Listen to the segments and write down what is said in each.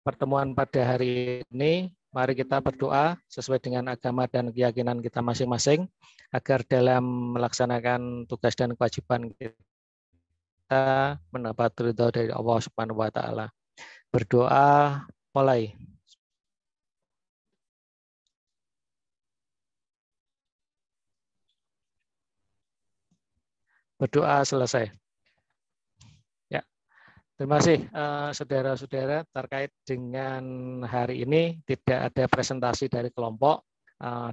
pertemuan pada hari ini, mari kita berdoa sesuai dengan agama dan keyakinan kita masing-masing, agar dalam melaksanakan tugas dan kewajiban kita mendapat ridho dari Allah Subhanahu wa Ta'ala. Berdoa mulai. Berdoa selesai. Ya, terima kasih saudara-saudara. Terkait dengan hari ini tidak ada presentasi dari kelompok.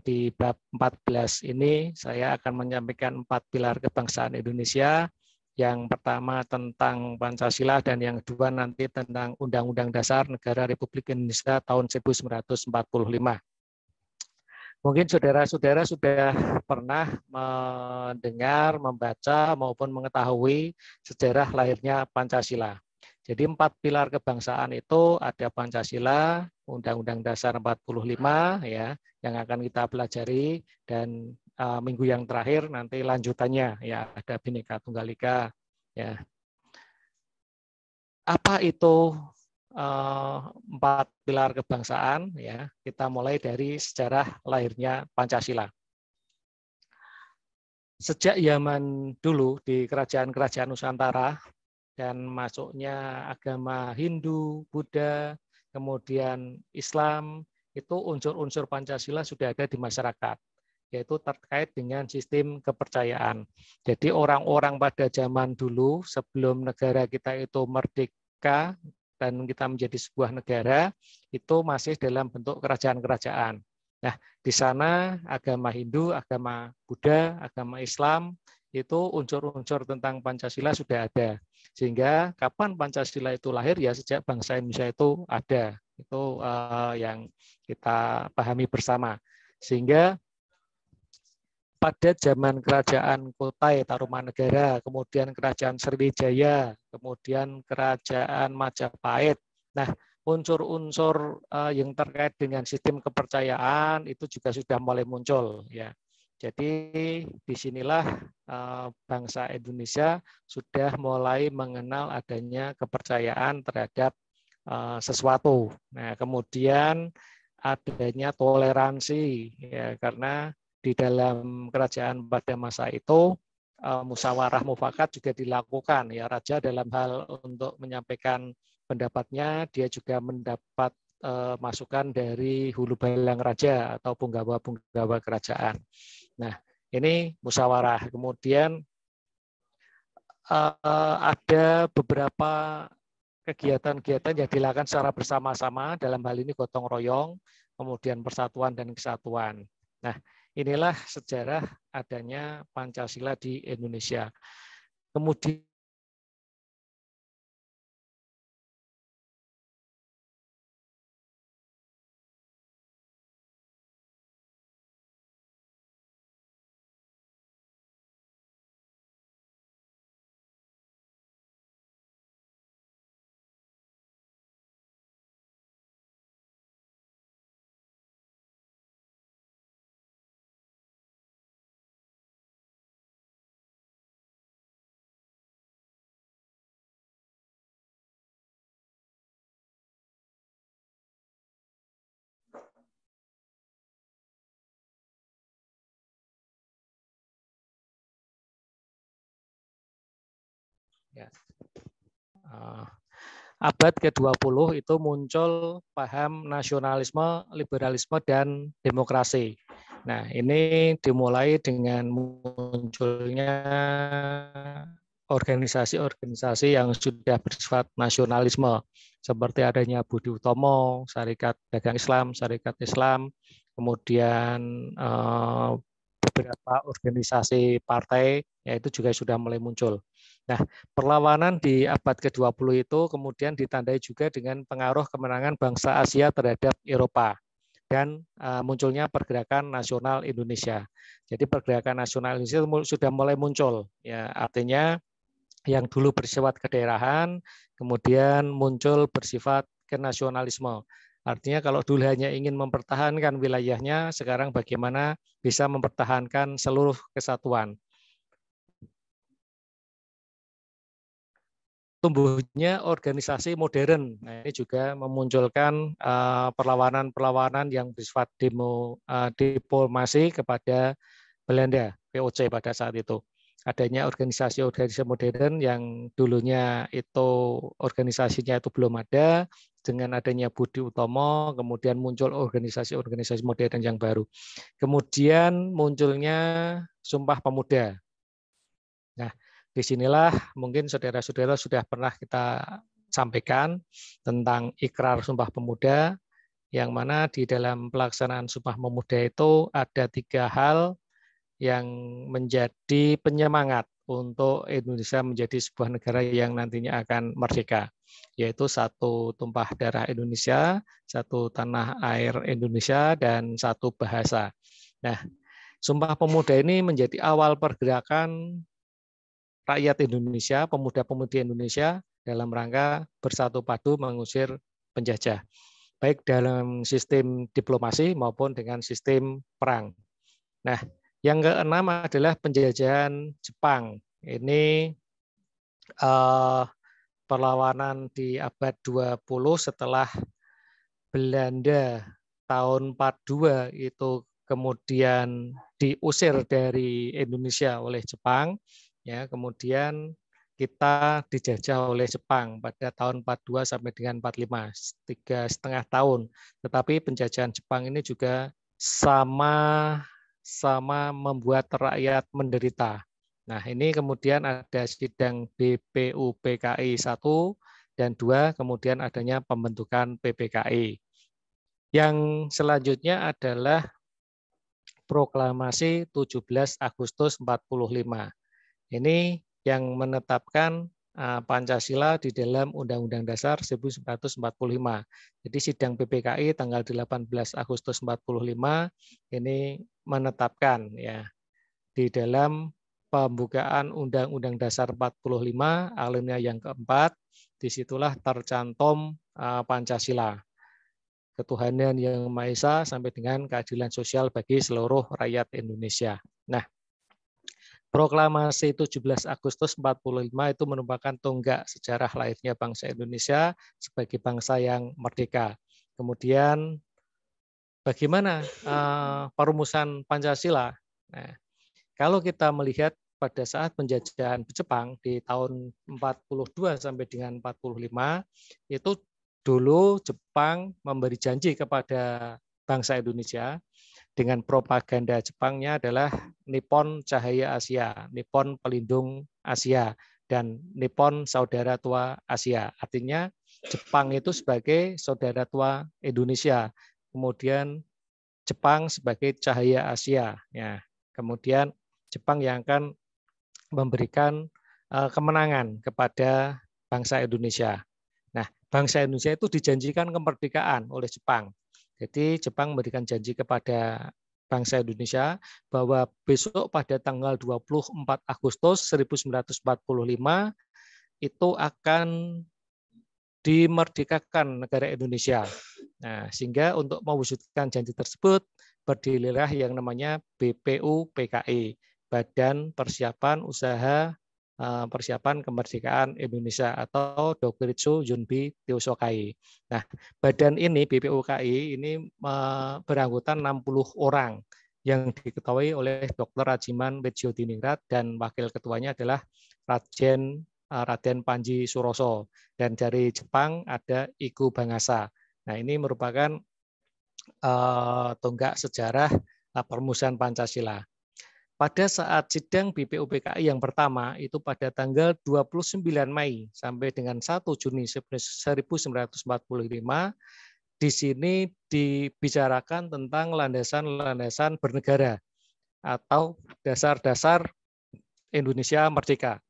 Di bab 14 ini saya akan menyampaikan 4 pilar kebangsaan Indonesia. Yang pertama tentang Pancasila dan yang kedua nanti tentang Undang-Undang Dasar Negara Republik Indonesia tahun 1945. Mungkin saudara-saudara sudah pernah mendengar, membaca, maupun mengetahui sejarah lahirnya Pancasila. Jadi 4 pilar kebangsaan itu ada Pancasila, Undang-Undang Dasar 45 ya, yang akan kita pelajari, dan minggu yang terakhir nanti lanjutannya ya ada Bhinneka Tunggal Ika ya. Apa itu 4 pilar kebangsaan ya, kita mulai dari sejarah lahirnya Pancasila. Sejak zaman dulu di kerajaan-kerajaan Nusantara dan masuknya agama Hindu, Buddha, kemudian Islam, itu unsur-unsur Pancasila sudah ada di masyarakat, yaitu terkait dengan sistem kepercayaan. Jadi orang-orang pada zaman dulu sebelum negara kita itu merdeka dan kita menjadi sebuah negara, itu masih dalam bentuk kerajaan-kerajaan. Nah, di sana agama Hindu, agama Buddha, agama Islam, itu unsur-unsur tentang Pancasila sudah ada. Sehingga kapan Pancasila itu lahir, ya sejak bangsa Indonesia itu ada. Itu yang kita pahami bersama. Sehingga pada zaman kerajaan Kutai Tarumanegara, kemudian kerajaan Sriwijaya, kemudian kerajaan Majapahit. Nah, unsur-unsur yang terkait dengan sistem kepercayaan itu juga sudah mulai muncul ya. Jadi disinilah bangsa Indonesia sudah mulai mengenal adanya kepercayaan terhadap sesuatu. Nah, kemudian adanya toleransi ya, karena di dalam kerajaan pada masa itu musyawarah mufakat juga dilakukan ya. Raja dalam hal untuk menyampaikan pendapatnya, dia juga mendapat masukan dari hulu balang raja atau punggawa-punggawa kerajaan. Nah, ini musyawarah. Kemudian ada beberapa kegiatan-kegiatan yang dilakukan secara bersama-sama, dalam hal ini gotong royong, kemudian persatuan dan kesatuan. Nah, inilah sejarah adanya Pancasila di Indonesia. Kemudian ya, abad ke-20 itu muncul paham nasionalisme, liberalisme, dan demokrasi. Nah, ini dimulai dengan munculnya organisasi-organisasi yang sudah bersifat nasionalisme, seperti adanya Budi Utomo, Syarikat Dagang Islam, Syarikat Islam, kemudian beberapa organisasi partai, yaitu juga sudah mulai muncul. Nah, perlawanan di abad ke-20 itu kemudian ditandai juga dengan pengaruh kemenangan bangsa Asia terhadap Eropa dan munculnya pergerakan nasional Indonesia. Jadi pergerakan nasional Indonesia sudah mulai muncul. Ya, artinya yang dulu bersifat kedaerahan, kemudian muncul bersifat kenasionalisme. Artinya kalau dulu hanya ingin mempertahankan wilayahnya, sekarang bagaimana bisa mempertahankan seluruh kesatuan. tumbuhnya organisasi modern. Nah, ini juga memunculkan perlawanan-perlawanan yang bersifat diplomasi kepada Belanda, VOC pada saat itu. Adanya organisasi-organisasi modern yang dulunya itu organisasinya itu belum ada, dengan adanya Budi Utomo, kemudian muncul organisasi-organisasi modern yang baru. Kemudian munculnya Sumpah Pemuda. Nah, disinilah mungkin saudara-saudara sudah pernah kita sampaikan tentang ikrar Sumpah Pemuda, yang mana di dalam pelaksanaan Sumpah Pemuda itu ada 3 hal yang menjadi penyemangat untuk Indonesia menjadi sebuah negara yang nantinya akan merdeka, yaitu 1 tumpah darah Indonesia, 1 tanah air Indonesia, dan 1 bahasa. Nah, Sumpah Pemuda ini menjadi awal pergerakan rakyat Indonesia, pemuda-pemudi Indonesia dalam rangka bersatu padu mengusir penjajah, baik dalam sistem diplomasi maupun dengan sistem perang. Nah, yang keenam adalah penjajahan Jepang. Ini perlawanan di abad 20 setelah Belanda tahun 42 itu kemudian diusir dari Indonesia oleh Jepang. Ya, kemudian kita dijajah oleh Jepang pada tahun 42 sampai dengan 45, 3,5 tahun. Tetapi penjajahan Jepang ini juga sama membuat rakyat menderita. Nah, ini kemudian ada sidang BPUPKI 1 dan 2, kemudian adanya pembentukan PPKI. Yang selanjutnya adalah Proklamasi 17 Agustus 45. Ini yang menetapkan Pancasila di dalam Undang-Undang Dasar 1945. Jadi sidang PPKI tanggal 18 Agustus 45 ini menetapkan ya di dalam pembukaan Undang-Undang Dasar 45 alinea yang keempat, disitulah tercantum Pancasila, ketuhanan yang Maha Esa sampai dengan keadilan sosial bagi seluruh rakyat Indonesia. Nah, Proklamasi 17 Agustus 45 itu merupakan tonggak sejarah lahirnya bangsa Indonesia sebagai bangsa yang merdeka. Kemudian bagaimana perumusan Pancasila? Nah, kalau kita melihat pada saat penjajahan Jepang di tahun 42 sampai dengan 45, itu dulu Jepang memberi janji kepada bangsa Indonesia dengan propaganda Jepangnya adalah Nippon Cahaya Asia, Nippon Pelindung Asia, dan Nippon Saudara Tua Asia. Artinya Jepang itu sebagai saudara tua Indonesia, kemudian Jepang sebagai cahaya Asia. Ya, kemudian Jepang yang akan memberikan kemenangan kepada bangsa Indonesia. Nah, bangsa Indonesia itu dijanjikan kemerdekaan oleh Jepang. Jadi Jepang memberikan janji kepada bangsa Indonesia bahwa besok pada tanggal 24 Agustus 1945 itu akan dimerdekakan negara Indonesia. Nah, sehingga untuk mewujudkan janji tersebut berdirilah yang namanya BPUPKI, Badan Persiapan Usaha Persiapan Kemerdekaan Indonesia atau Dokuritsu Junbi Teosokai. Nah, badan ini BPUPKI ini beranggotan 60 orang yang diketahui oleh Dr. Rajiman Widjodiningrat dan wakil ketuanya adalah Raden Panji Suroso, dan dari Jepang ada Iku Bangasa. Nah, ini merupakan tonggak sejarah perumusan Pancasila. Pada saat sidang BPUPKI yang pertama itu pada tanggal 29 Mei sampai dengan 1 Juni 1945, di sini dibicarakan tentang landasan-landasan bernegara atau dasar-dasar Indonesia merdeka.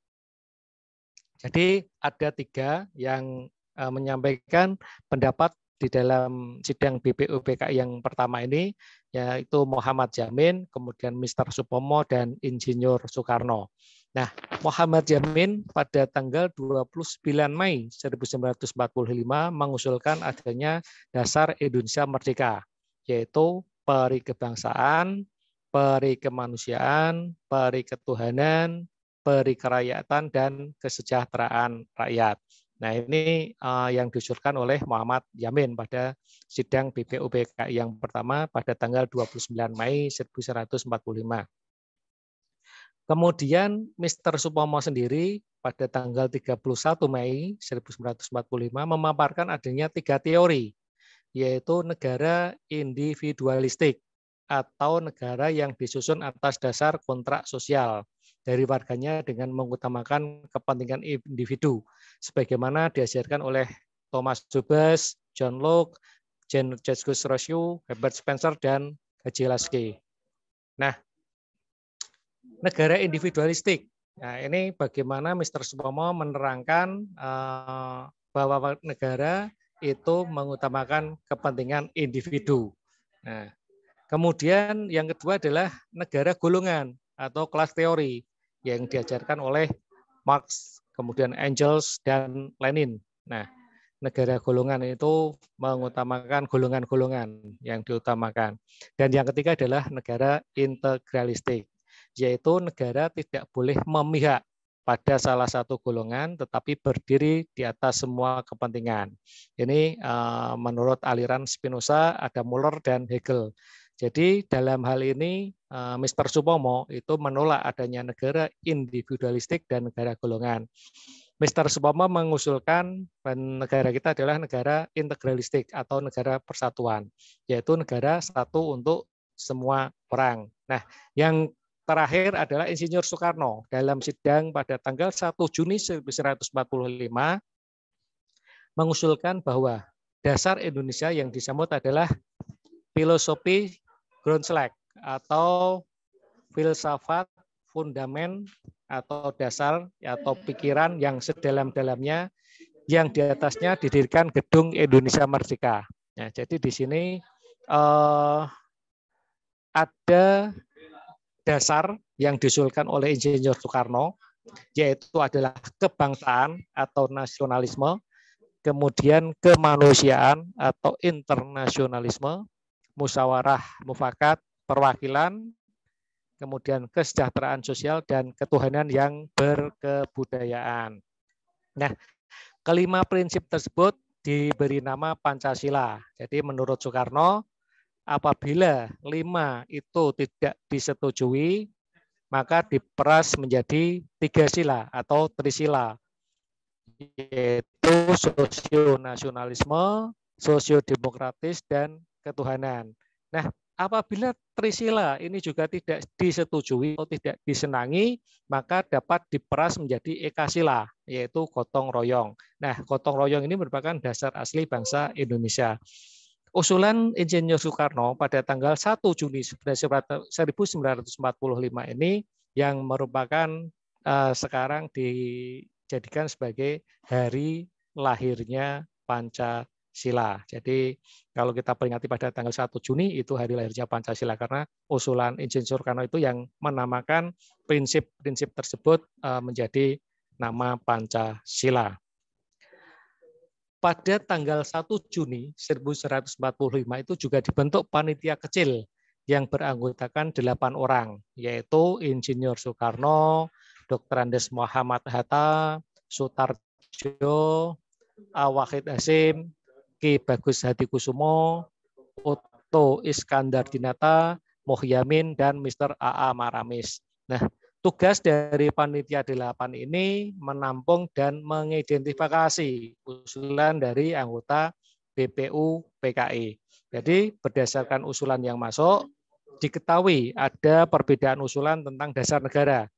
Jadi ada 3 yang menyampaikan pendapat di dalam sidang BPUPKI yang pertama ini, yaitu Muhammad Jamin, kemudian Mr. Supomo, dan Insinyur Soekarno. Nah, Muhammad Jamin pada tanggal 29 Mei 1945 mengusulkan adanya dasar Indonesia merdeka, yaitu peri kebangsaan, peri kemanusiaan, peri ketuhanan, perikerakyatan, dan kesejahteraan rakyat. Nah, ini yang diusulkan oleh Muhammad Yamin pada sidang BPUPKI yang pertama pada tanggal 29 Mei 1945. Kemudian Mr. Supomo sendiri pada tanggal 31 Mei 1945 memaparkan adanya 3 teori, yaitu negara individualistik atau negara yang disusun atas dasar kontrak sosial dari warganya dengan mengutamakan kepentingan individu, sebagaimana diajarkan oleh Thomas Hobbes, John Locke, Jacques Rousseau, Herbert Spencer, dan H.G. Lasky. Nah, negara individualistik. Nah, ini bagaimana Mr. Supomo menerangkan bahwa negara itu mengutamakan kepentingan individu. Nah, kemudian yang kedua adalah negara golongan atau kelas teori yang diajarkan oleh Marx, kemudian Engels, dan Lenin. Nah, negara golongan itu mengutamakan golongan-golongan yang diutamakan. Dan yang ketiga adalah negara integralistik, yaitu negara tidak boleh memihak pada salah satu golongan, tetapi berdiri di atas semua kepentingan. Ini menurut aliran Spinoza, ada Müller dan Hegel. Jadi dalam hal ini Mr. Supomo itu menolak adanya negara individualistik dan negara golongan. Mr. Supomo mengusulkan negara kita adalah negara integralistik atau negara persatuan, yaitu negara satu untuk semua orang. Nah, yang terakhir adalah Insinyur Soekarno dalam sidang pada tanggal 1 Juni 1945 mengusulkan bahwa dasar Indonesia yang disambut adalah filosofi Grundslag atau filsafat fundamen atau dasar atau pikiran yang sedalam-dalamnya, yang di atasnya didirikan Gedung Indonesia Merdeka. Nah, jadi di sini ada dasar yang diusulkan oleh Insinyur Soekarno, yaitu adalah kebangsaan atau nasionalisme, kemudian kemanusiaan atau internasionalisme, musyawarah mufakat, perwakilan, kemudian kesejahteraan sosial, dan ketuhanan yang berkebudayaan. Nah, kelima prinsip tersebut diberi nama Pancasila. Jadi menurut Soekarno, apabila 5 itu tidak disetujui, maka diperas menjadi 3 sila atau trisila, yaitu sosionasionalisme, sosiodemokratis, dan ketuhanan. Nah, apabila trisila ini juga tidak disetujui atau tidak disenangi, maka dapat diperas menjadi ekasila, yaitu gotong royong. Nah, gotong royong ini merupakan dasar asli bangsa Indonesia. Usulan Insinyur Soekarno pada tanggal 1 Juni 1945 ini yang merupakan sekarang dijadikan sebagai hari lahirnya Pancasila. Jadi kalau kita peringati pada tanggal 1 Juni itu hari lahirnya Pancasila, karena usulan Insinyur Soekarno itu yang menamakan prinsip-prinsip tersebut menjadi nama Pancasila. Pada tanggal 1 Juni 1945 itu juga dibentuk panitia kecil yang beranggotakan 8 orang, yaitu Insinyur Soekarno, Dr. Andes Muhammad Hatta, Sutarjo, Wahid Hasim, Ki Bagus Hadikusumo, Otto Iskandar Dinata, Mohyamin, dan Mr. A.A. Maramis. Nah, tugas dari panitia 8 ini menampung dan mengidentifikasi usulan dari anggota BPU PKI. Jadi berdasarkan usulan yang masuk, diketahui ada perbedaan usulan tentang dasar negara.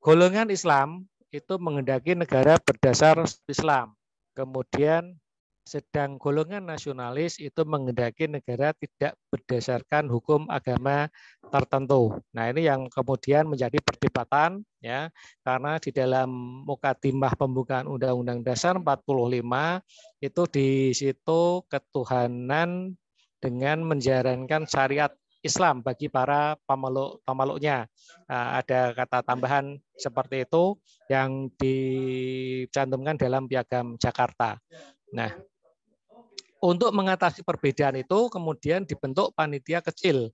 Golongan Islam itu menghendaki negara berdasar Islam. Kemudian sedang golongan nasionalis itu menghendaki negara tidak berdasarkan hukum agama tertentu. Nah, ini yang kemudian menjadi perdebatan, ya, karena di dalam Mukadimah pembukaan Undang-Undang Dasar 45 itu di situ ketuhanan dengan menjalankan syariat Islam bagi para pemeluknya. Nah, ada kata tambahan seperti itu yang dicantumkan dalam Piagam Jakarta. Nah, untuk mengatasi perbedaan itu kemudian dibentuk panitia kecil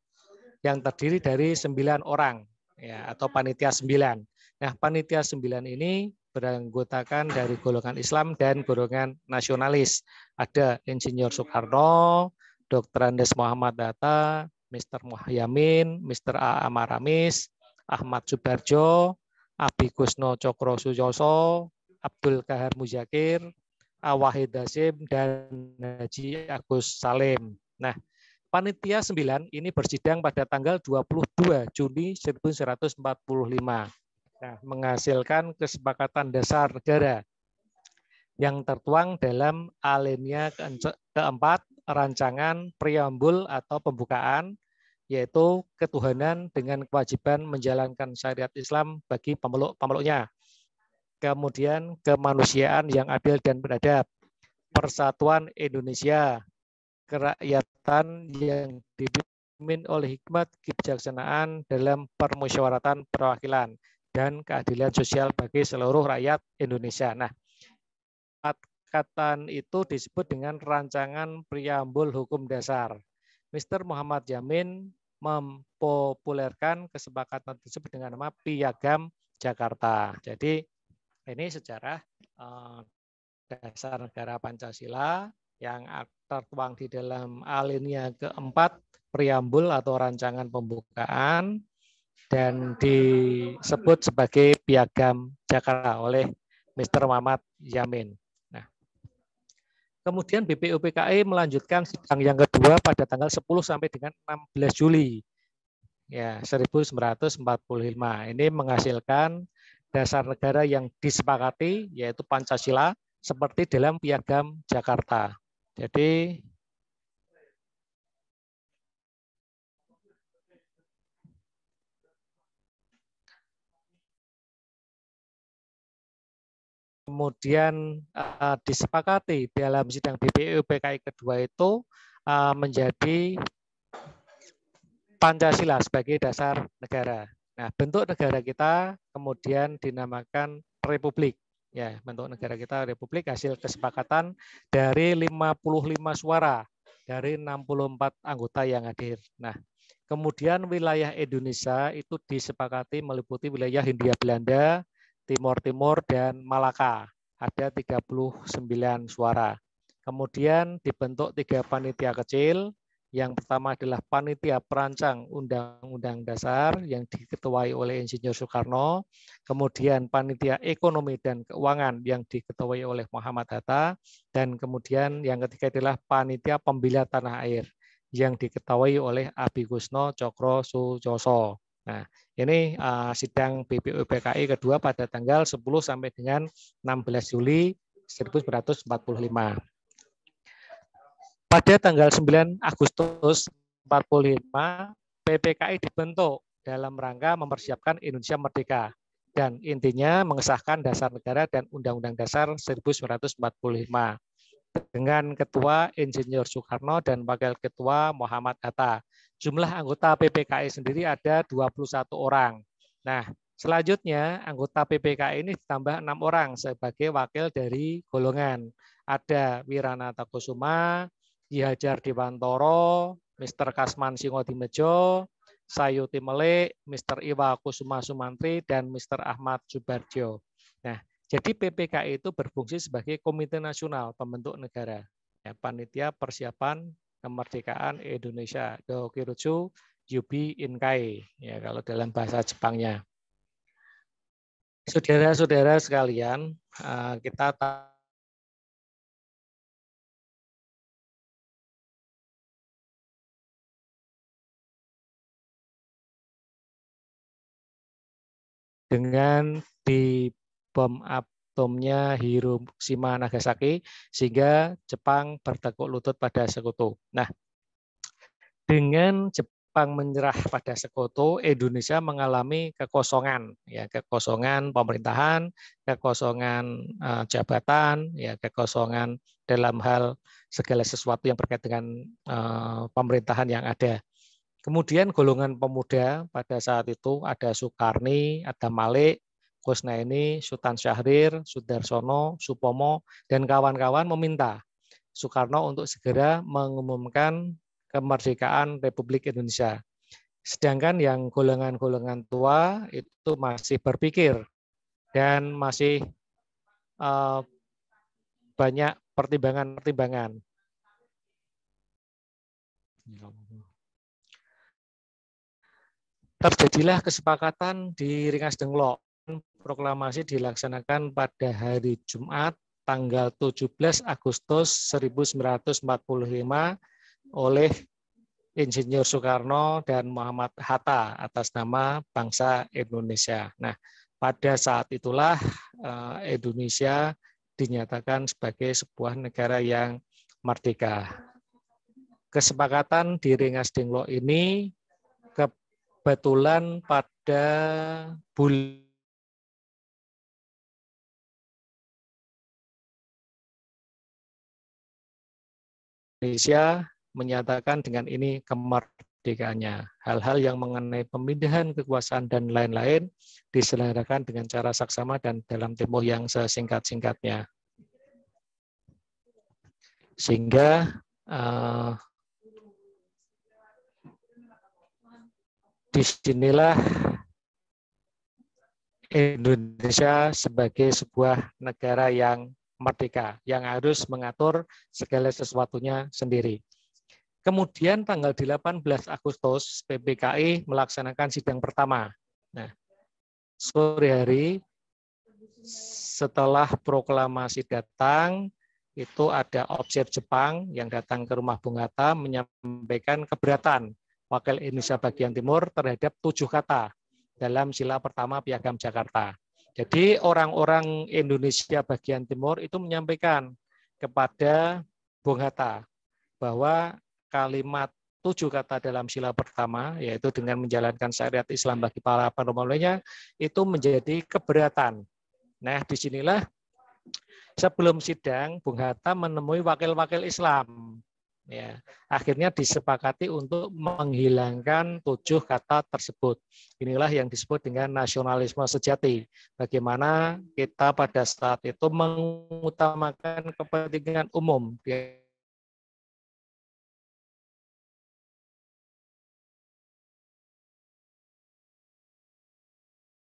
yang terdiri dari 9 orang, ya, atau panitia 9. Nah, panitia 9 ini beranggotakan dari golongan Islam dan golongan nasionalis. Ada Insinyur Soekarno, Dr. Andes Muhammad Hatta, Mr. Muhyamin, Mr. A. Amaramis, Ahmad Subarjo, Abi Kusno Cokro Sujoso, Abdul Kahar Muzakir, Wahid Hasim, dan Haji Agus Salim. Nah, panitia 9 ini bersidang pada tanggal 22 Juni 1945. Nah, menghasilkan kesepakatan dasar negara yang tertuang dalam alinea keempat rancangan preambul atau pembukaan, yaitu ketuhanan dengan kewajiban menjalankan syariat Islam bagi pemeluk-pemeluknya. Kemudian kemanusiaan yang adil dan beradab, persatuan Indonesia, kerakyatan yang dipimpin oleh hikmat kebijaksanaan dalam permusyawaratan perwakilan, dan keadilan sosial bagi seluruh rakyat Indonesia. Nah, kesepakatan itu disebut dengan rancangan preambul hukum dasar. Mr. Muhammad Yamin mempopulerkan kesepakatan tersebut dengan nama Piagam Jakarta. Jadi ini sejarah dasar negara Pancasila yang tertuang di dalam alinea keempat preambul atau rancangan pembukaan dan disebut sebagai Piagam Jakarta oleh Mr. Muhammad Yamin. Nah, kemudian BPUPKI melanjutkan sidang yang kedua pada tanggal 10 sampai dengan 16 Juli ya 1945. Ini menghasilkan dasar negara yang disepakati yaitu Pancasila seperti dalam Piagam Jakarta. Jadi kemudian disepakati dalam sidang BPUPKI kedua itu menjadi Pancasila sebagai dasar negara. Nah, bentuk negara kita kemudian dinamakan Republik. Ya, bentuk negara kita Republik hasil kesepakatan dari 55 suara dari 64 anggota yang hadir. Nah, kemudian wilayah Indonesia itu disepakati meliputi wilayah Hindia Belanda, Timur Timur, dan Malaka. Ada 39 suara. Kemudian dibentuk 3 panitia kecil. Yang pertama adalah panitia perancang Undang-Undang Dasar yang diketuai oleh Insinyur Soekarno, kemudian panitia ekonomi dan keuangan yang diketuai oleh Muhammad Hatta, dan kemudian yang ketiga adalah panitia pembela tanah air yang diketahui oleh Abi Kusno Cokro Sujoso. Nah, ini sidang BPUPKI kedua pada tanggal 10 sampai dengan 16 Juli 1945. Pada tanggal 9 Agustus 1945, PPKI dibentuk dalam rangka mempersiapkan Indonesia merdeka dan intinya mengesahkan dasar negara dan Undang-Undang Dasar 1945 dengan Ketua Insinyur Soekarno dan Wakil Ketua Muhammad Hatta. Jumlah anggota PPKI sendiri ada 21 orang. Nah, selanjutnya anggota PPKI ini ditambah 6 orang sebagai wakil dari golongan. Ada Wiranata Kusuma, Ki Hajar Dewantoro, Mr. Kasman Singodimejo, Sayuti Melik, Mr. Iwa Kusuma Sumantri, dan Mr. Ahmad Subarjo. Nah, jadi PPKI itu berfungsi sebagai Komite Nasional Pembentuk Negara, ya, panitia persiapan kemerdekaan Indonesia, Dokiruju Yubi Inkai, ya kalau dalam bahasa Jepangnya. Saudara-saudara sekalian, kita dengan di bom atomnya Hiroshima Nagasaki sehingga Jepang bertekuk lutut pada sekutu. Nah, dengan Jepang menyerah pada sekutu, Indonesia mengalami kekosongan, ya kekosongan pemerintahan, kekosongan jabatan, ya kekosongan dalam hal segala sesuatu yang berkait dengan pemerintahan yang ada. Kemudian golongan pemuda pada saat itu ada Soekarni, ada Malik, Kusnaini, Sultan Syahrir, Sudarsono, Supomo, dan kawan-kawan meminta Soekarno untuk segera mengumumkan kemerdekaan Republik Indonesia. Sedangkan yang golongan-golongan tua itu masih berpikir dan masih banyak pertimbangan-pertimbangan. Terjadilah kesepakatan di Ringas Dengklok. Proklamasi dilaksanakan pada hari Jumat tanggal 17 Agustus 1945 oleh Insinyur Soekarno dan Muhammad Hatta atas nama bangsa Indonesia. Nah, pada saat itulah Indonesia dinyatakan sebagai sebuah negara yang merdeka. Kesepakatan di Ringas Dengklok ini kebetulan pada bulan Indonesia menyatakan dengan ini kemerdekaannya. Hal-hal yang mengenai pemindahan kekuasaan dan lain-lain diselenggarakan dengan cara saksama dan dalam tempo yang sesingkat-singkatnya. Sehingga disinilah Indonesia sebagai sebuah negara yang merdeka, yang harus mengatur segala sesuatunya sendiri. Kemudian tanggal 18 Agustus, PPKI melaksanakan sidang pertama. Nah, sore hari setelah proklamasi datang, itu ada ofisir Jepang yang datang ke rumah Bung Hatta menyampaikan keberatan Wakil Indonesia bagian Timur terhadap 7 kata dalam sila pertama Piagam Jakarta. Jadi orang-orang Indonesia bagian Timur itu menyampaikan kepada Bung Hatta bahwa kalimat 7 kata dalam sila pertama, yaitu dengan menjalankan syariat Islam bagi para penolongnya, itu menjadi keberatan. Nah, disinilah sebelum sidang, Bung Hatta menemui wakil-wakil Islam. Ya, akhirnya disepakati untuk menghilangkan 7 kata tersebut. Inilah yang disebut dengan nasionalisme sejati. Bagaimana kita pada saat itu mengutamakan kepentingan umum.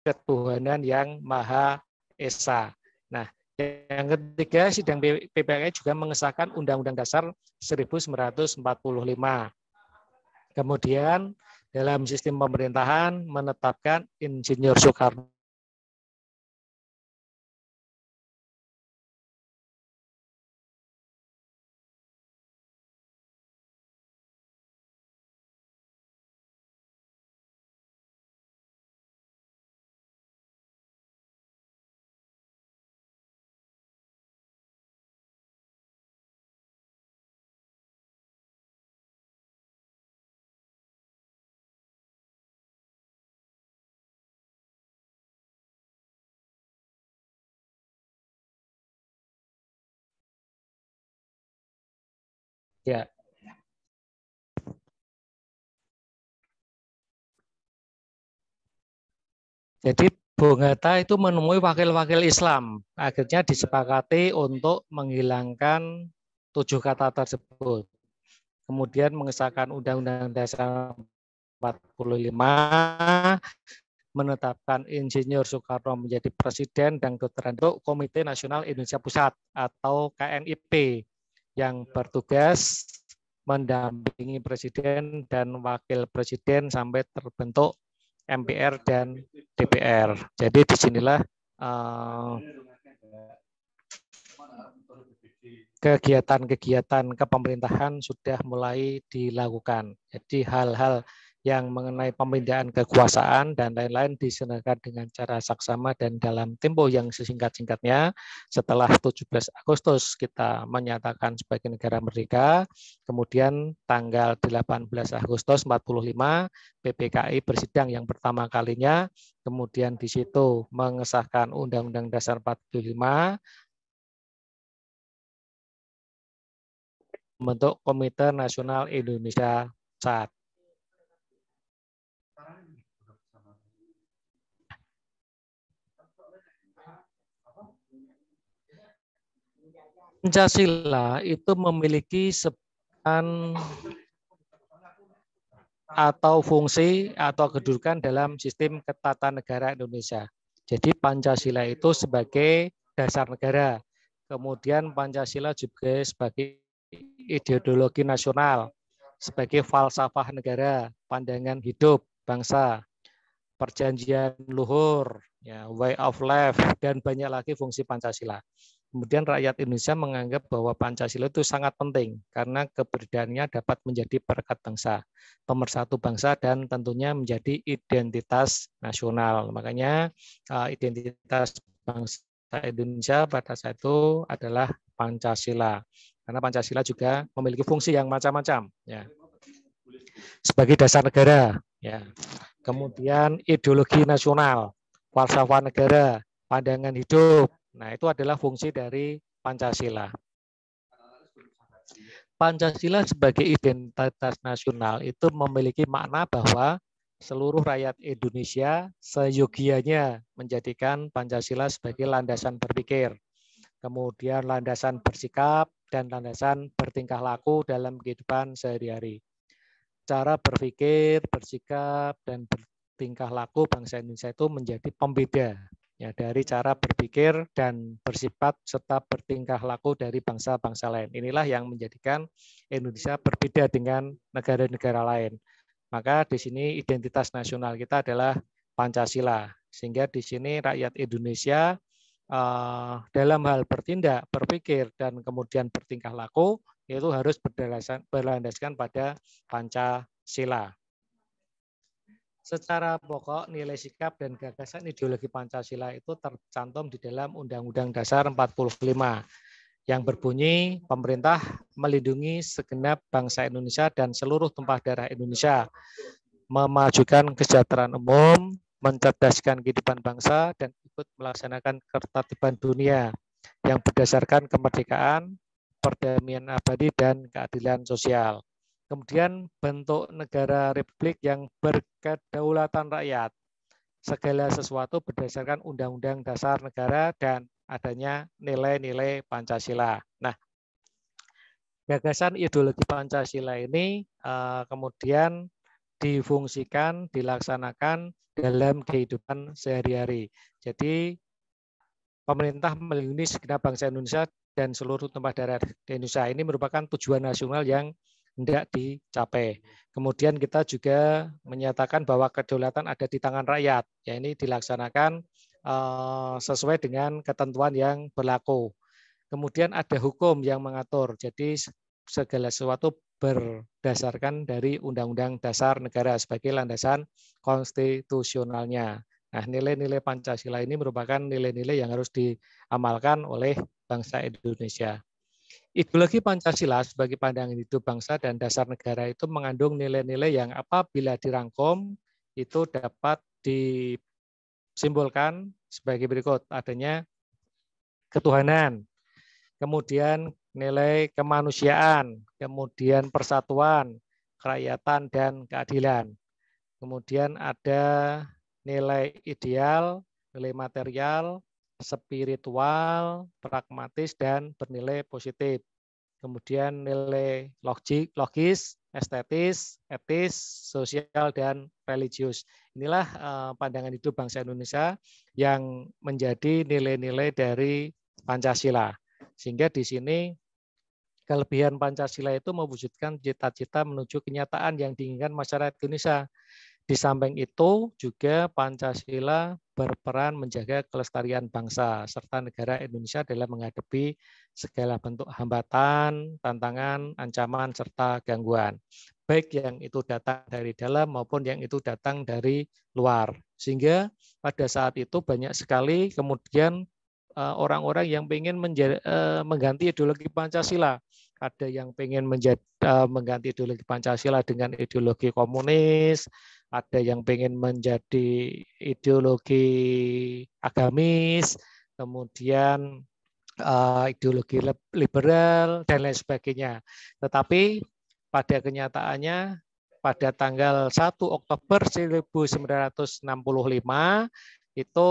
Ketuhanan yang Maha Esa. Nah, yang ketiga, sidang PPKI juga mengesahkan Undang-Undang Dasar 1945. Kemudian dalam sistem pemerintahan menetapkan Insinyur Soekarno ya. Jadi Bung Hatta itu menemui wakil-wakil Islam. Akhirnya disepakati untuk menghilangkan 7 kata tersebut. Kemudian mengesahkan Undang-Undang Dasar 45, menetapkan Insinyur Soekarno menjadi presiden dan terbentuk Komite Nasional Indonesia Pusat atau KNIP yang bertugas mendampingi presiden dan wakil presiden sampai terbentuk MPR dan DPR. Jadi disinilah kegiatan-kegiatan kepemerintahan sudah mulai dilakukan. Jadi hal-hal yang mengenai pemindahan kekuasaan dan lain-lain diselenggarakan dengan cara saksama dan dalam tempo yang sesingkat-singkatnya. Setelah 17 Agustus kita menyatakan sebagai negara merdeka, kemudian tanggal 18 Agustus 45 PPKI bersidang yang pertama kalinya, kemudian di situ mengesahkan Undang-Undang Dasar 45, membentuk Komite Nasional Indonesia Pusat. Pancasila itu memiliki sebutan atau fungsi atau kedudukan dalam sistem ketatanegaraan Indonesia. Jadi Pancasila itu sebagai dasar negara. Kemudian Pancasila juga sebagai ideologi nasional, sebagai falsafah negara, pandangan hidup bangsa, perjanjian luhur, ya, way of life, dan banyak lagi fungsi Pancasila. Kemudian rakyat Indonesia menganggap bahwa Pancasila itu sangat penting karena keberadaannya dapat menjadi perekat bangsa, pemersatu bangsa, dan tentunya menjadi identitas nasional. Makanya identitas bangsa Indonesia pada saat itu adalah Pancasila. Karena Pancasila juga memiliki fungsi yang macam-macam, ya. Sebagai dasar negara, ya. Kemudian ideologi nasional, falsafah negara, pandangan hidup. Nah, itu adalah fungsi dari Pancasila. Pancasila sebagai identitas nasional itu memiliki makna bahwa seluruh rakyat Indonesia seyogianya menjadikan Pancasila sebagai landasan berpikir, kemudian landasan bersikap, dan landasan bertingkah laku dalam kehidupan sehari-hari. Cara berpikir, bersikap, dan bertingkah laku bangsa Indonesia itu menjadi pembeda, ya, dari cara berpikir dan bersifat serta bertingkah laku dari bangsa-bangsa lain. Inilah yang menjadikan Indonesia berbeda dengan negara-negara lain. Maka di sini identitas nasional kita adalah Pancasila. Sehingga di sini rakyat Indonesia dalam hal bertindak, berpikir, dan kemudian bertingkah laku itu harus berlandaskan pada Pancasila. Secara pokok, nilai sikap dan gagasan ideologi Pancasila itu tercantum di dalam Undang-Undang Dasar 45 yang berbunyi pemerintah melindungi segenap bangsa Indonesia dan seluruh tumpah darah Indonesia, memajukan kesejahteraan umum, mencerdaskan kehidupan bangsa, dan ikut melaksanakan ketertiban dunia yang berdasarkan kemerdekaan, perdamaian abadi, dan keadilan sosial. Kemudian bentuk negara republik yang berkedaulatan rakyat. Segala sesuatu berdasarkan Undang-Undang Dasar Negara dan adanya nilai-nilai Pancasila. Nah, gagasan ideologi Pancasila ini kemudian difungsikan, dilaksanakan dalam kehidupan sehari-hari. Jadi pemerintah melindungi segenap bangsa Indonesia dan seluruh tumpah darah di Indonesia. Ini merupakan tujuan nasional yang hendak dicapai. Kemudian kita juga menyatakan bahwa kedaulatan ada di tangan rakyat. Ya, ini dilaksanakan sesuai dengan ketentuan yang berlaku. Kemudian ada hukum yang mengatur. Jadi segala sesuatu berdasarkan dari Undang-Undang Dasar Negara sebagai landasan konstitusionalnya. Nah, nilai-nilai Pancasila ini merupakan nilai-nilai yang harus diamalkan oleh bangsa Indonesia. Ideologi Pancasila sebagai pandangan hidup bangsa dan dasar negara itu mengandung nilai-nilai yang apabila dirangkum itu dapat disimbolkan sebagai berikut. Adanya ketuhanan, kemudian nilai kemanusiaan, kemudian persatuan, kerakyatan, dan keadilan. Kemudian ada nilai ideal, nilai material, spiritual, pragmatis, dan bernilai positif. Kemudian nilai logis, estetis, etis, sosial, dan religius. Inilah pandangan hidup bangsa Indonesia yang menjadi nilai-nilai dari Pancasila. Sehingga di sini kelebihan Pancasila itu mewujudkan cita-cita menuju kenyataan yang diinginkan masyarakat Indonesia. Di samping itu juga Pancasila berperan menjaga kelestarian bangsa serta negara Indonesia dalam menghadapi segala bentuk hambatan, tantangan, ancaman, serta gangguan. Baik yang itu datang dari dalam maupun yang itu datang dari luar. Sehingga pada saat itu banyak sekali kemudian orang-orang yang ingin mengganti ideologi Pancasila. Ada yang ingin mengganti ideologi Pancasila dengan ideologi komunis, ada yang ingin menjadi ideologi agamis, kemudian ideologi liberal, dan lain sebagainya. Tetapi pada kenyataannya pada tanggal 1 Oktober 1965 itu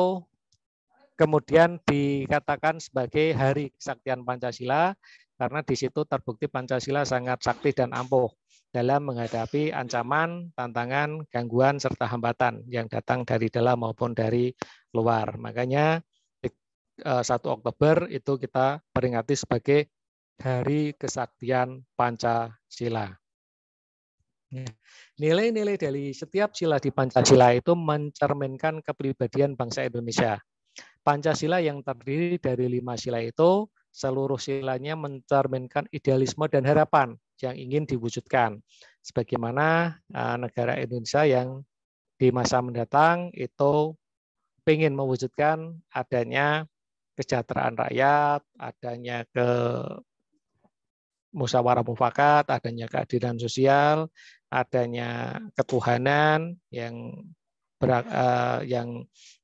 kemudian dikatakan sebagai Hari Kesaktian Pancasila karena di situ terbukti Pancasila sangat sakti dan ampuh dalam menghadapi ancaman, tantangan, gangguan, serta hambatan yang datang dari dalam maupun dari keluar. Makanya 1 Oktober itu kita peringati sebagai Hari Kesaktian Pancasila. Nilai-nilai dari setiap sila di Pancasila itu mencerminkan kepribadian bangsa Indonesia. Pancasila yang terdiri dari 5 sila itu, seluruh silanya mencerminkan idealisme dan harapan yang ingin diwujudkan. Sebagaimana negara Indonesia yang di masa mendatang itu ingin mewujudkan adanya kesejahteraan rakyat, adanya musyawarah mufakat, adanya keadilan sosial, adanya ketuhanan yang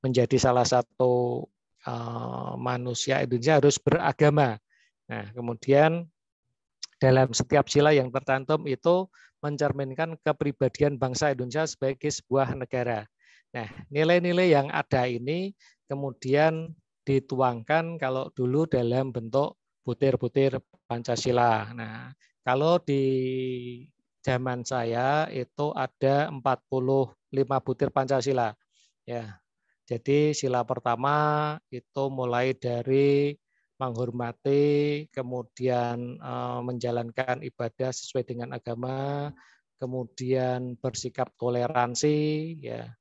menjadi salah satu manusia Indonesia harus beragama. Nah, kemudian dalam setiap sila yang tercantum itu mencerminkan kepribadian bangsa Indonesia sebagai sebuah negara. Nah, nilai-nilai yang ada ini kemudian dituangkan kalau dulu dalam bentuk butir-butir Pancasila. Nah, kalau di zaman saya itu ada 45 butir Pancasila. Ya. Jadi sila pertama itu mulai dari menghormati, kemudian menjalankan ibadah sesuai dengan agama, kemudian bersikap toleransi, ya,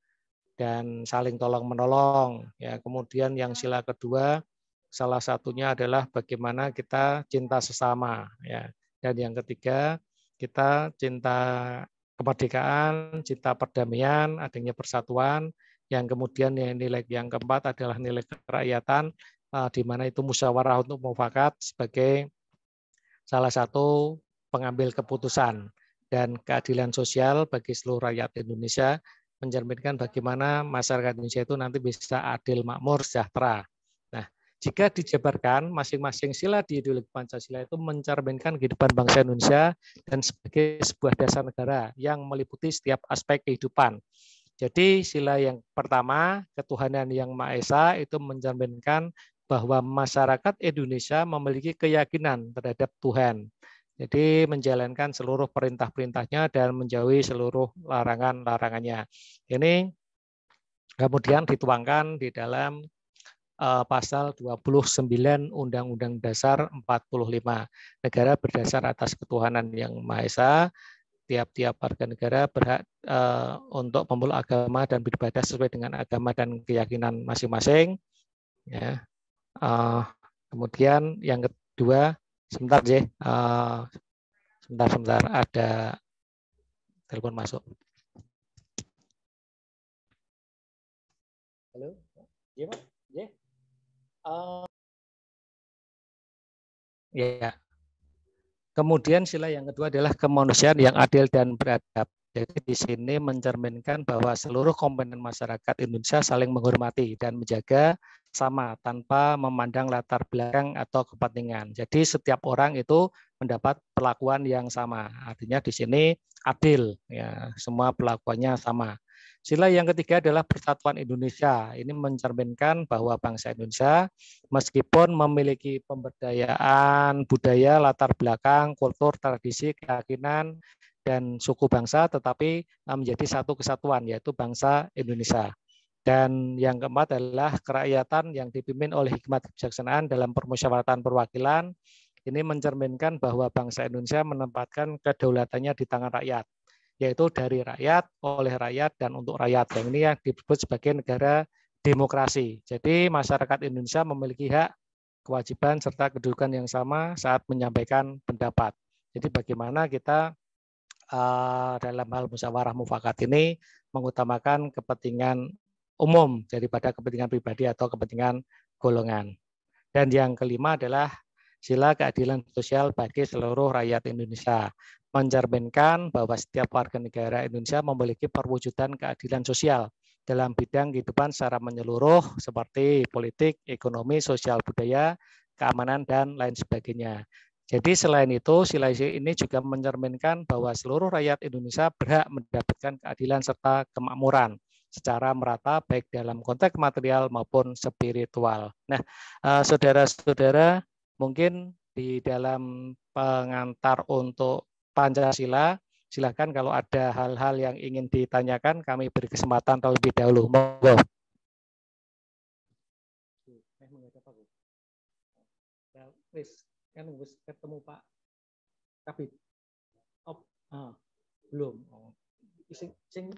dan saling tolong menolong. Ya, kemudian yang sila kedua salah satunya adalah bagaimana kita cinta sesama. Ya, dan yang ketiga kita cinta kemerdekaan, cinta perdamaian, adanya persatuan. Yang kemudian nilai yang keempat adalah nilai kerakyatan, di mana itu musyawarah untuk mufakat sebagai salah satu pengambil keputusan, dan keadilan sosial bagi seluruh rakyat Indonesia mencerminkan bagaimana masyarakat Indonesia itu nanti bisa adil, makmur, sejahtera. Nah, jika dijabarkan masing-masing sila di ideologi Pancasila itu mencerminkan kehidupan bangsa Indonesia dan sebagai sebuah dasar negara yang meliputi setiap aspek kehidupan. Jadi sila yang pertama, ketuhanan yang Maha Esa, itu mencerminkan bahwa masyarakat Indonesia memiliki keyakinan terhadap Tuhan. Jadi menjalankan seluruh perintah-perintahnya dan menjauhi seluruh larangan-larangannya. Ini kemudian dituangkan di dalam pasal 29 Undang-Undang Dasar 45. Negara berdasar atas ketuhanan yang Maha Esa. Tiap-tiap warga negara berhak untuk memeluk agama dan beribadah sesuai dengan agama dan keyakinan masing-masing. Ya. Kemudian yang kedua, sebentar ada telepon masuk. Halo, ya Pak? Ya. Kemudian sila yang kedua adalah kemanusiaan yang adil dan beradab. Jadi di sini mencerminkan bahwa seluruh komponen masyarakat Indonesia saling menghormati dan menjaga sama tanpa memandang latar belakang atau kepentingan. Jadi setiap orang itu mendapat perlakuan yang sama. Artinya di sini adil, ya, semua perlakuannya sama. Sila yang ketiga adalah persatuan Indonesia. Ini mencerminkan bahwa bangsa Indonesia meskipun memiliki pemberdayaan budaya, latar belakang, kultur, tradisi, keyakinan, dan suku bangsa, tetapi menjadi satu kesatuan, yaitu bangsa Indonesia. Dan yang keempat adalah kerakyatan yang dipimpin oleh hikmat kebijaksanaan dalam permusyawaratan perwakilan. Ini mencerminkan bahwa bangsa Indonesia menempatkan kedaulatannya di tangan rakyat, yaitu dari rakyat, oleh rakyat, dan untuk rakyat. Yang ini yang disebut sebagai negara demokrasi. Jadi masyarakat Indonesia memiliki hak, kewajiban, serta kedudukan yang sama saat menyampaikan pendapat. Jadi bagaimana kita dalam hal musyawarah mufakat ini mengutamakan kepentingan umum daripada kepentingan pribadi atau kepentingan golongan. Dan yang kelima adalah sila keadilan sosial bagi seluruh rakyat Indonesia. Mencerminkan bahwa setiap warga negara Indonesia memiliki perwujudan keadilan sosial dalam bidang kehidupan secara menyeluruh seperti politik, ekonomi, sosial budaya, keamanan, dan lain sebagainya. Jadi selain itu, sila ini juga mencerminkan bahwa seluruh rakyat Indonesia berhak mendapatkan keadilan serta kemakmuran secara merata baik dalam konteks material maupun spiritual. Nah, saudara-saudara, mungkin di dalam pengantar untuk Pancasila, silakan kalau ada hal-hal yang ingin ditanyakan, kami beri kesempatan terlebih dahulu. Monggo. wis ketemu Pak Kabid. Belum. Sing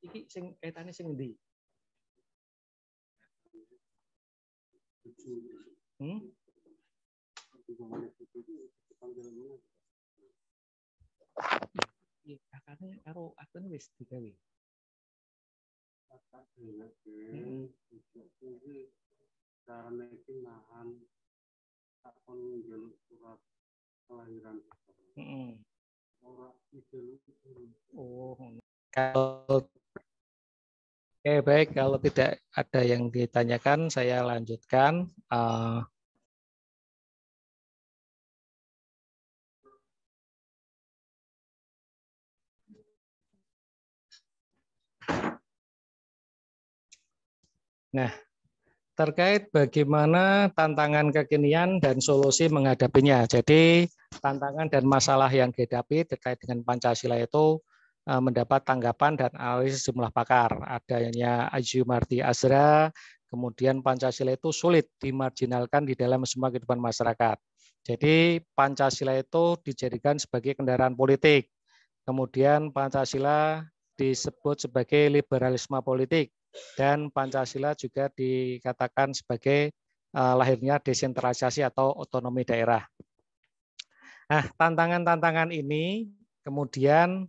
iki sing kaitane sing endi? Kakaknya karo aku wis digawe. Karena itu nahan takon njaluk surat kelahiran. Oh, kalau oke, baik, kalau tidak ada yang ditanyakan, saya lanjutkan. Nah, terkait bagaimana tantangan kekinian dan solusi menghadapinya. Jadi, tantangan dan masalah yang dihadapi terkait dengan Pancasila itu mendapat tanggapan dan analisis jumlah pakar. Adanya Azumardi Azra, kemudian Pancasila itu sulit dimarginalkan di dalam semua kehidupan masyarakat. Jadi Pancasila itu dijadikan sebagai kendaraan politik. Kemudian Pancasila disebut sebagai liberalisme politik. Dan Pancasila juga dikatakan sebagai lahirnya desentralisasi atau otonomi daerah. Nah, tantangan-tantangan ini kemudian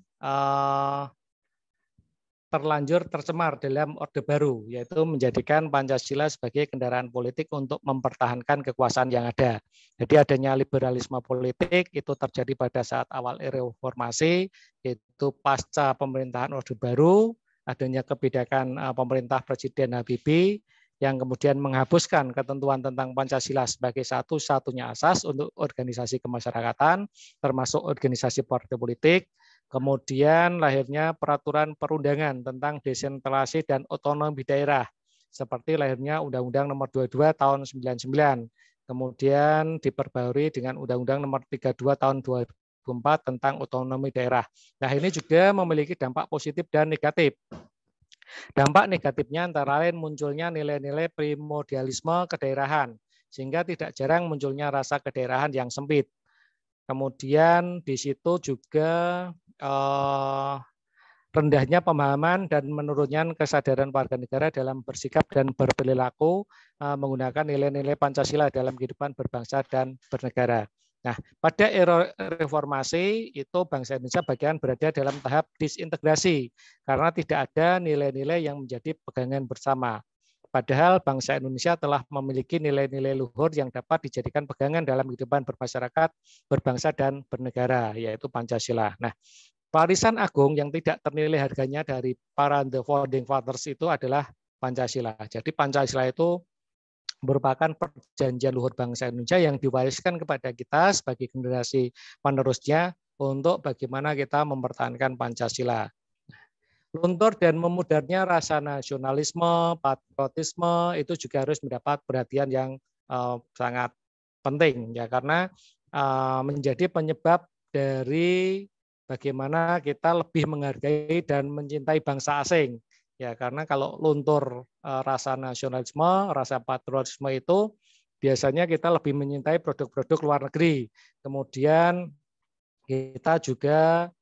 terlanjur tercemar dalam Orde Baru, yaitu menjadikan Pancasila sebagai kendaraan politik untuk mempertahankan kekuasaan yang ada. Jadi adanya liberalisme politik itu terjadi pada saat awal era reformasi, yaitu pasca pemerintahan Orde Baru, adanya kebijakan pemerintah Presiden Habibie yang kemudian menghapuskan ketentuan tentang Pancasila sebagai satu-satunya asas untuk organisasi kemasyarakatan, termasuk organisasi partai politik. Kemudian lahirnya peraturan perundangan tentang desentralisasi dan otonomi daerah, seperti lahirnya Undang-Undang Nomor 22 Tahun 99. Kemudian diperbarui dengan Undang-Undang Nomor 32 Tahun 2004 tentang otonomi daerah. Nah, ini juga memiliki dampak positif dan negatif. Dampak negatifnya antara lain munculnya nilai-nilai primordialisme kedaerahan, sehingga tidak jarang munculnya rasa kedaerahan yang sempit. Kemudian di situ juga rendahnya pemahaman dan menurunnya kesadaran warga negara dalam bersikap dan berperilaku menggunakan nilai-nilai Pancasila dalam kehidupan berbangsa dan bernegara. Nah, pada era reformasi itu bangsa Indonesia bagian berada dalam tahap disintegrasi karena tidak ada nilai-nilai yang menjadi pegangan bersama. Padahal bangsa Indonesia telah memiliki nilai-nilai luhur yang dapat dijadikan pegangan dalam kehidupan bermasyarakat, berbangsa, dan bernegara, yaitu Pancasila. Nah, warisan agung yang tidak ternilai harganya dari para the founding fathers itu adalah Pancasila. Jadi Pancasila itu merupakan perjanjian luhur bangsa Indonesia yang diwariskan kepada kita sebagai generasi penerusnya untuk bagaimana kita mempertahankan Pancasila. Luntur dan memudarnya rasa nasionalisme, patriotisme itu juga harus mendapat perhatian yang sangat penting ya, karena menjadi penyebab dari bagaimana kita lebih menghargai dan mencintai bangsa asing ya, karena kalau luntur rasa nasionalisme, rasa patriotisme itu biasanya kita lebih mencintai produk-produk luar negeri. Kemudian kita juga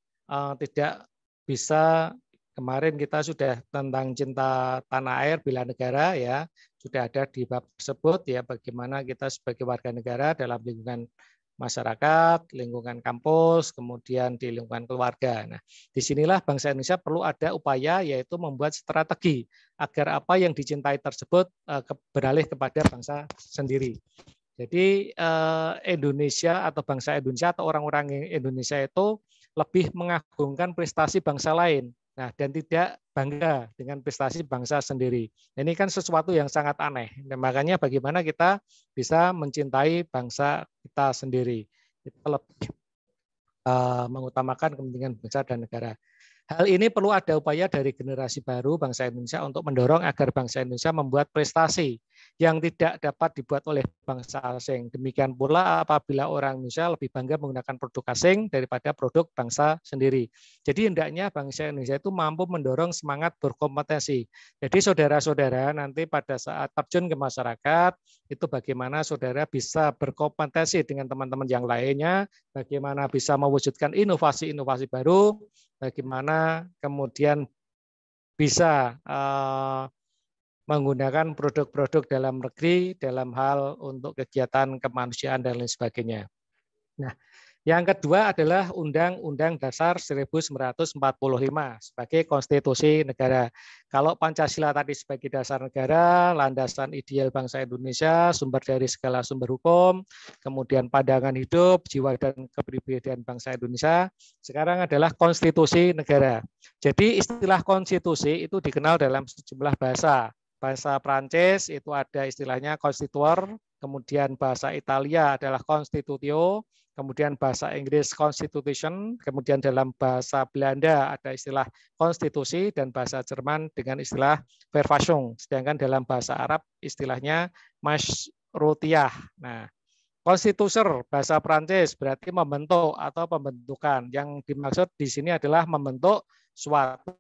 tidak bisa. Kemarin kita sudah tentang cinta tanah air bela negara ya, sudah ada di bab tersebut ya, bagaimana kita sebagai warga negara dalam lingkungan masyarakat, lingkungan kampus, kemudian di lingkungan keluarga. Nah, disinilah bangsa Indonesia perlu ada upaya yaitu membuat strategi agar apa yang dicintai tersebut beralih kepada bangsa sendiri. Jadi Indonesia atau bangsa Indonesia atau orang-orang Indonesia itu lebih mengagungkan prestasi bangsa lain. Nah, dan tidak bangga dengan prestasi bangsa sendiri. Ini kan sesuatu yang sangat aneh. Dan makanya bagaimana kita bisa mencintai bangsa kita sendiri. Kita lebih mengutamakan kepentingan bangsa dan negara. Hal ini perlu ada upaya dari generasi baru bangsa Indonesia untuk mendorong agar bangsa Indonesia membuat prestasi yang tidak dapat dibuat oleh bangsa asing. Demikian pula apabila orang Indonesia lebih bangga menggunakan produk asing daripada produk bangsa sendiri. Jadi hendaknya bangsa Indonesia itu mampu mendorong semangat berkompetensi. Jadi saudara-saudara nanti pada saat terjun ke masyarakat, itu bagaimana saudara bisa berkompetensi dengan teman-teman yang lainnya, bagaimana bisa mewujudkan inovasi-inovasi baru, bagaimana kemudian bisa menggunakan produk-produk dalam negeri dalam hal untuk kegiatan kemanusiaan dan lain sebagainya. Nah, yang kedua adalah Undang-Undang Dasar 1945 sebagai konstitusi negara. Kalau Pancasila tadi sebagai dasar negara, landasan ideal bangsa Indonesia, sumber dari segala sumber hukum, kemudian pandangan hidup, jiwa dan kepribadian bangsa Indonesia, sekarang adalah konstitusi negara. Jadi istilah konstitusi itu dikenal dalam sejumlah bahasa. Bahasa Prancis itu ada istilahnya konstitutor, kemudian bahasa Italia adalah constitutio, kemudian bahasa Inggris constitution, kemudian dalam bahasa Belanda ada istilah konstitusi, dan bahasa Jerman dengan istilah Verfassung. Sedangkan dalam bahasa Arab istilahnya Masyruutiyah. Nah, konstituser bahasa Prancis berarti membentuk atau pembentukan. Yang dimaksud di sini adalah membentuk suatu.